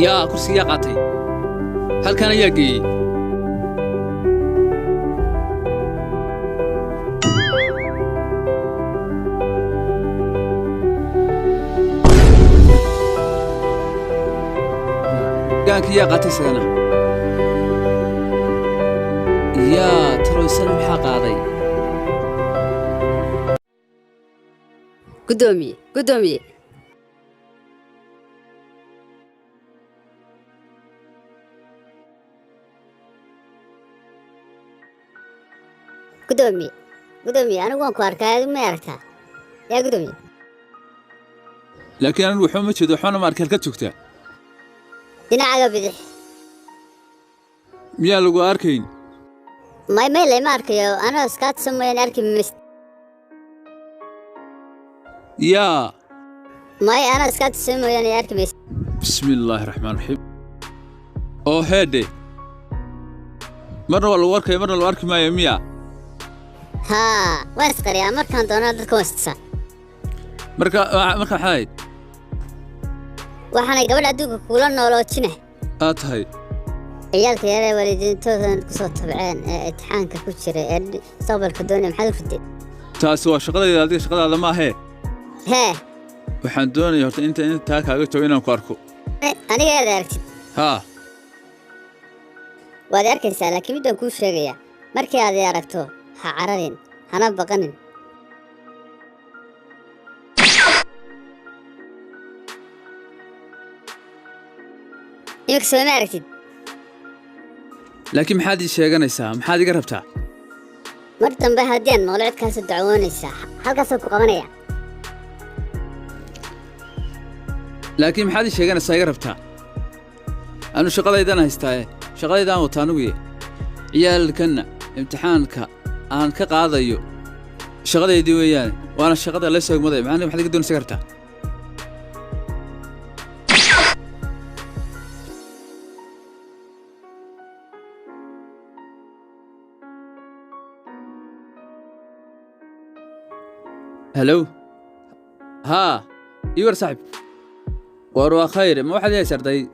يا كرسي يا قاتي هل كان يجي كانك يا قاتي سنة يا ترى سلام حق هذي قدومي قدومي قدومي قدومي أنا وانكو أركاد ما أركها يا قدومي لكن أنا وحوم تشدو حنا ما أركل كتشوكته دينا عقب بدح ميا لو أركين ما لي ما أركيو أنا سكات سمي أركي مست يا ما أنا سكات سمي أركي مست بسم الله الرحمن الرحيم أو هادي مرة ولا وركي مرة ولا وركي ما يميا ها واسقر يا مركان دونالد كوستسا مركا حايد waxaanay gabadh aduunka kula nooloojine aad tahay ciyaalka yar ee waalidiintoodan ku soo tabceen ee imtixaanka ku jira ee mustaqbalka doonaya maxaad u riday taasi waa shaqadayda adiga shaqadaada ma ahee hee waxaan doonayaa horta inta taa kaaga joogo inaan ku arko aniga aad aragtid haa waad arkaysaa laakiin midaan kuu sheegayaa markii aad aragto ha cararin hana baqanin إنك سوي ما عرفتي لكن محد يشيغانيسا محد iga rabtaa martan ba hadeen mawlid ka soo dacwoonaysa halkaas ku qabanaya laakiin maxad sheeganaysa iga rabtaa anu shaqadaydan haystay shaqadaydan oo taanugu ciyaalkan imtixaanka aan ka qaadayo shaqadaydii weeyaan waana shaqada la soo maday maxaa maxad iga doonaysa kartaa هلو ها ايوه صاحب وروا خير ما واحد يسر داي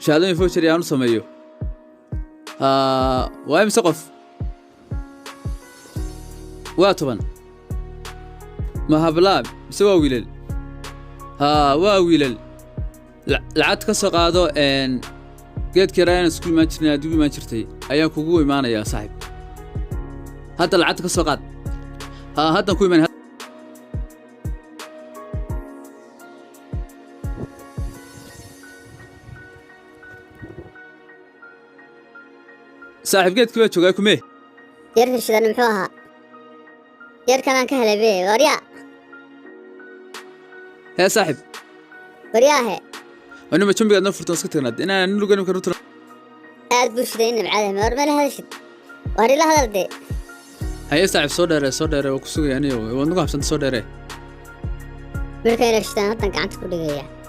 شادوني فوشر يانو سميو وايم سقف واتبن ما هبلاب سوا ويلل وا ويلل لعد ka soo qaado geedkii rayna isku ma jirnaa dubi ma jirtay ayaan kugu imaanaya saaxib hadda lacag ka soo qaad هذا كوي من صاحب قد كيف تشوفكم ايه يرفع شذا نمحوها يركن أنا كهلا بيه وريا يا صاحب وريا هي أنا ما تشوفي أنا فرطان سكتنا أنا نلقى نمكن نطلع أد بوشدين بعدها ما ورمى لها شيء وري لها هذا هيا صاحب صدر وكسوي يعني ونقف عشان صدره مركي رشتان هذا كانت كل جاية